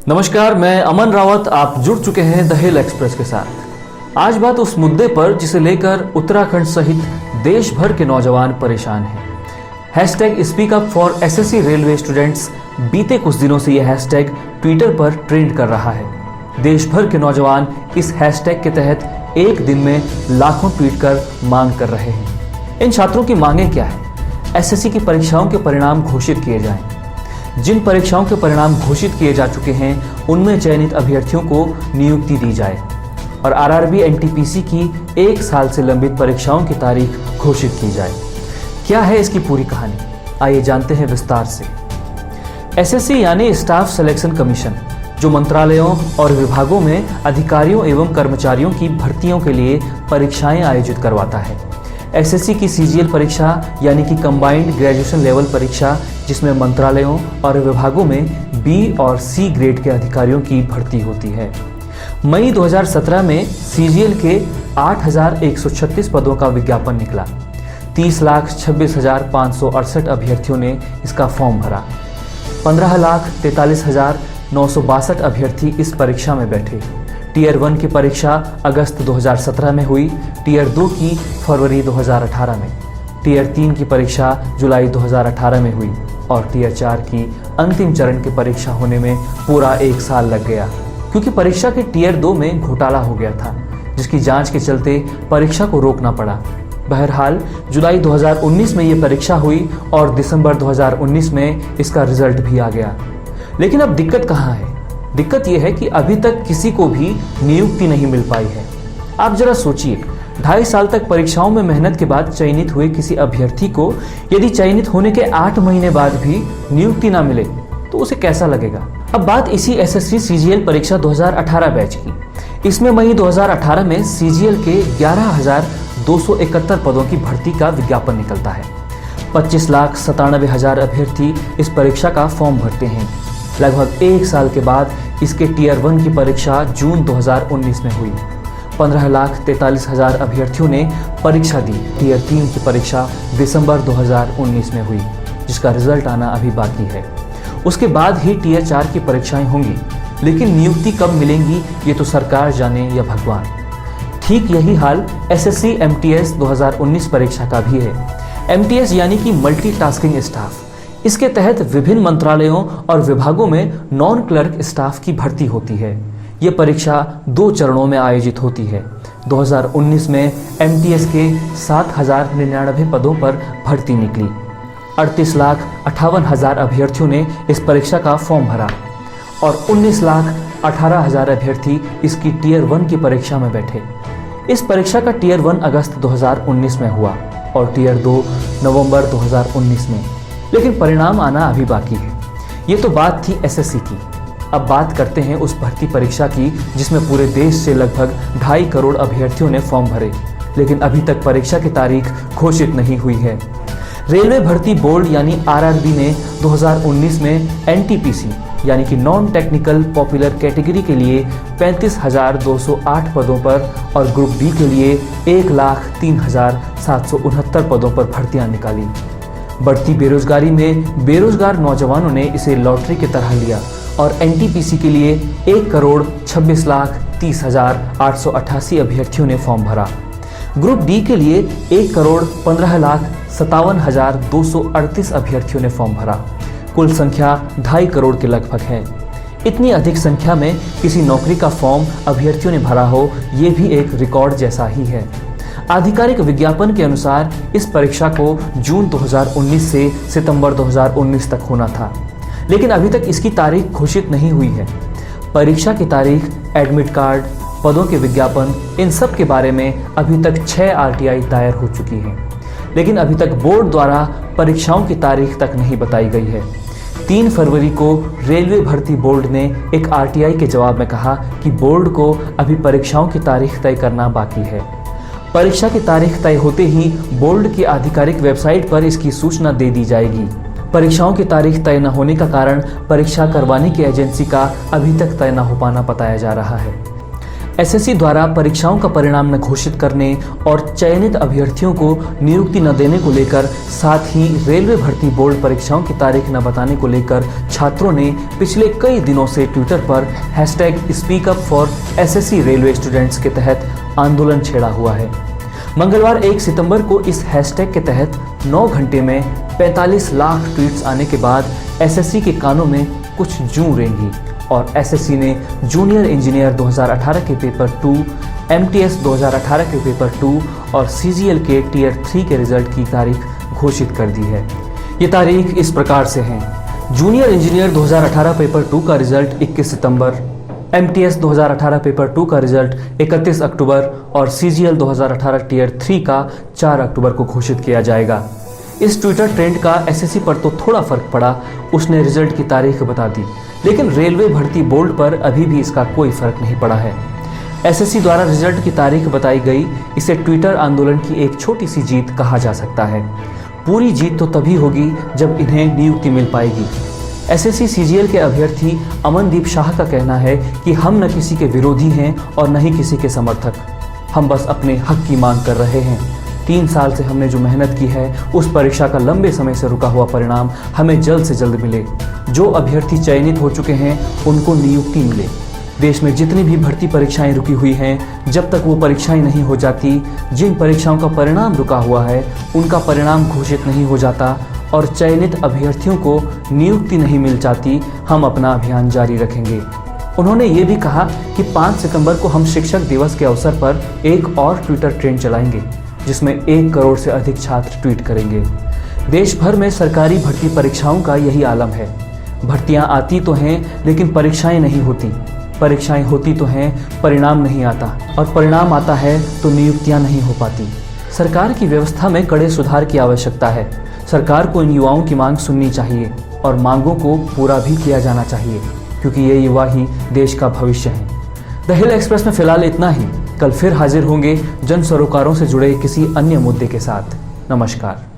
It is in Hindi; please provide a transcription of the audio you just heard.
नमस्कार, मैं अमन रावत। आप जुड़ चुके हैं द हिल एक्सप्रेस के साथ। आज बात उस मुद्दे पर जिसे लेकर उत्तराखंड सहित देश भर के नौजवान परेशान हैं। Hashtag speak up for SSC railway students. बीते कुछ दिनों से यह हैशटैग ट्विटर पर ट्रेंड कर रहा है। देश भर के नौजवान इस हैशटैग के तहत एक दिन में लाखों ट्वीट कर मांग कर रहे हैं। इन छात्रों की मांगे क्या है? एसएससी की परीक्षाओं के परिणाम घोषित किए जाएं। जिन परीक्षाओं के परिणाम घोषित किए जा चुके हैं उनमें चयनित अभ्यर्थियों को नियुक्ति दी जाए और आरआरबी एनटीपीसी की 1 साल से लंबित परीक्षाओं की तारीख घोषित की जाए। क्या है इसकी पूरी कहानी, आइए जानते हैं विस्तार से। एसएससी यानी स्टाफ सिलेक्शन कमीशन, जो मंत्रालयों और विभागों में अधिकारियों एवं कर्मचारियों की भर्तियों के लिए परीक्षाएं आयोजित करवाता है। एसएससी की सीजीएल परीक्षा यानी कि कंबाइंड ग्रेजुएशन लेवल परीक्षा, जिसमें मंत्रालयों और विभागों में बी और सी ग्रेड के अधिकारियों की भर्ती होती है। मई 2017 में सीजीएल के 8,136 पदों का विज्ञापन निकला। 30,26,568 अभ्यर्थियों ने इसका फॉर्म भरा। 15,43,962 अभ्यर्थी इस परीक्षा में बैठे। टीयर 1 की परीक्षा अगस्त 2017 में हुई, टीयर 2 की फरवरी 2018 में, टीयर 3 की परीक्षा जुलाई 2018 में हुई और टीयर 4 की अंतिम चरण की परीक्षा होने में पूरा 1 साल लग गया, क्योंकि परीक्षा के टीयर 2 में घोटाला हो गया था, जिसकी जांच के चलते परीक्षा को रोकना पड़ा। बहरहाल जुलाई 2019 में ये परीक्षा हुई और दिसंबर 2019 में इसका रिजल्ट भी आ गया। लेकिन अब दिक्कत कहाँ है? दिक्कत यह है कि अभी तक किसी को भी नियुक्ति नहीं मिल पाई है। आप जरा सोचिए, 2.5 साल तक परीक्षाओं में मेहनत के बाद चयनित हुए किसी अभ्यर्थी को यदि चयनित होने के 8 महीने बाद भी नियुक्ति ना मिले तो उसे कैसा लगेगा? अब बात इसी एसएससी सीजीएल परीक्षा 2018 बैच की। इसमें मई 2018 में सीजीएल के 11,271 पदों की भर्ती का विज्ञापन निकलता है। 25,97,000 अभ्यर्थी इस परीक्षा का फॉर्म भरते हैं। लगभग 1 साल के बाद इसके टीयर 1 की परीक्षा जून 2019 में हुई। 15,43,000 अभ्यर्थियों ने परीक्षा दी। टीयर 3 की परीक्षा दिसंबर 2019 में हुई, जिसका रिजल्ट आना अभी बाकी है। उसके बाद ही टीयर 4 की परीक्षाएं होंगी, लेकिन नियुक्ति कब मिलेंगी ये तो सरकार जाने या भगवान। ठीक यही हाल एसएससी एमटीएस 2019 परीक्षा का भी है। एमटीएस यानी कि मल्टीटास्किंग स्टाफ। इसके तहत विभिन्न मंत्रालयों और विभागों में नॉन क्लर्क स्टाफ की भर्ती होती है। ये परीक्षा 2 चरणों में आयोजित होती है। 2019 में एमटीएस के 7,099 पदों पर भर्ती निकली। 38,58,000 अभ्यर्थियों ने इस परीक्षा का फॉर्म भरा और 19,18,000 अभ्यर्थी इसकी टीयर 1 की परीक्षा में बैठे। इस परीक्षा का टीयर 1 अगस्त 2019 में हुआ और टीयर 2 नवंबर 2019 में, लेकिन परिणाम आना अभी बाकी है। ये तो बात थी एसएससी की। अब बात करते हैं उस भर्ती परीक्षा की जिसमें पूरे देश से लगभग 2.5 करोड़ अभ्यर्थियों ने फॉर्म भरे, लेकिन अभी तक परीक्षा की तारीख घोषित नहीं हुई है। रेलवे भर्ती बोर्ड यानी आरआरबी ने 2019 में एनटीपीसी यानी कि नॉन टेक्निकल पॉपुलर कैटेगरी के लिए 35,208 पदों पर और ग्रुप डी के लिए 1,03,769 पदों पर भर्तियां निकाली। बढ़ती बेरोजगारी में बेरोजगार नौजवानों ने इसे लॉटरी की तरह लिया और एनटीपीसी के लिए 1,26,30,888 अभ्यर्थियों ने फॉर्म भरा। ग्रुप डी के लिए 1,15,57,238 अभ्यर्थियों ने फॉर्म भरा। कुल संख्या 2.5 करोड़ के लगभग है। इतनी अधिक संख्या में किसी नौकरी का फॉर्म अभ्यर्थियों ने भरा हो, ये भी एक रिकॉर्ड जैसा ही है। आधिकारिक विज्ञापन के अनुसार इस परीक्षा को जून 2019 से सितंबर 2019 तक होना था, लेकिन अभी तक इसकी तारीख घोषित नहीं हुई है। परीक्षा की तारीख, एडमिट कार्ड, पदों के विज्ञापन, इन सब के बारे में अभी तक 6 आरटीआई दायर हो चुकी हैं, लेकिन अभी तक बोर्ड द्वारा परीक्षाओं की तारीख तक नहीं बताई गई है। 3 फरवरी को रेलवे भर्ती बोर्ड ने एक आरटीआई के जवाब में कहा कि बोर्ड को अभी परीक्षाओं की तारीख तय करना बाकी है। परीक्षा की तारीख तय होते ही बोर्ड की आधिकारिक वेबसाइट पर इसकी सूचना दे दी जाएगी। परीक्षाओं की तारीख तय न होने का कारण परीक्षा करवाने की एजेंसी का अभी तक तय न हो पाना बताया जा रहा है। एसएससी द्वारा परीक्षाओं का परिणाम न घोषित करने और चयनित अभ्यर्थियों को नियुक्ति न देने को लेकर, साथ ही रेलवे भर्ती बोर्ड परीक्षाओं की तारीख न बताने को लेकर छात्रों ने पिछले कई दिनों से ट्विटर पर #SpeakUpForSSC रेलवे स्टूडेंट्स के तहत आंदोलन छेड़ा हुआ है। मंगलवार 1 सितंबर को इस हैशटैग के तहत 9 घंटे में 45 लाख ट्वीट्स आने के बाद एसएससी के कानों में कुछ जूं रेंगी और एसएससी ने जूनियर इंजीनियर 2018 के पेपर 2, एमटीएस 2018 के पेपर 2 और सीजीएल के टियर 3 के रिजल्ट की तारीख घोषित कर दी है। ये तारीख इस प्रकार से हैं: जूनियर इंजीनियर 2018 पेपर 2 का रिजल्ट 21 सितंबर, एमटीएस 2018 पेपर 2 का रिजल्ट 31 अक्टूबर और सीजीएल 2018 टियर 3 का 4 अक्टूबर को घोषित किया जाएगा। इस ट्विटर ट्रेंड का एसएससी पर तो थोड़ा फर्क पड़ा, उसने रिजल्ट की तारीख बता दी, लेकिन रेलवे भर्ती बोर्ड पर अभी भी इसका कोई फर्क नहीं पड़ा है। एसएससी द्वारा रिजल्ट की तारीख बताई गई, इसे ट्विटर आंदोलन की एक छोटी सी जीत कहा जा सकता है। पूरी जीत तो तभी होगी जब इन्हें नियुक्ति मिल पाएगी। एसएससी सीजीएल के अभ्यर्थी अमनदीप शाह का कहना है कि हम न किसी के विरोधी हैं और न ही किसी के समर्थक, हम बस अपने हक की मांग कर रहे हैं। 3 साल से हमने जो मेहनत की है, उस परीक्षा का लंबे समय से रुका हुआ परिणाम हमें जल्द से जल्द मिले। जो अभ्यर्थी चयनित हो चुके हैं उनको नियुक्ति मिले। देश में जितनी भी भर्ती परीक्षाएं रुकी हुई हैं, जब तक वो परीक्षाएं नहीं हो जाती, जिन परीक्षाओं का परिणाम रुका हुआ है उनका परिणाम घोषित नहीं हो जाता और चयनित अभ्यर्थियों को नियुक्ति नहीं मिल जाती, हम अपना अभियान जारी रखेंगे। उन्होंने ये भी कहा कि 5 सितंबर को हम शिक्षक दिवस के अवसर पर एक और ट्विटर ट्रेंड चलाएंगे, जिसमें 1 करोड़ से अधिक छात्र ट्वीट करेंगे। देश भर में सरकारी भर्ती परीक्षाओं का यही आलम है। भर्तियां आती तो हैं, लेकिन परीक्षाएं नहीं होती। परीक्षाएं होती तो हैं, परिणाम नहीं आता, और परिणाम आता है तो नियुक्तियां नहीं हो पाती। सरकार की व्यवस्था में कड़े सुधार की आवश्यकता है। सरकार को इन युवाओं की मांग सुननी चाहिए और मांगों को पूरा भी किया जाना चाहिए, क्योंकि ये युवा ही देश का भविष्य हैं। द हिल एक्सप्रेस में फिलहाल इतना ही। कल फिर हाजिर होंगे जन सरोकारों से जुड़े किसी अन्य मुद्दे के साथ। नमस्कार।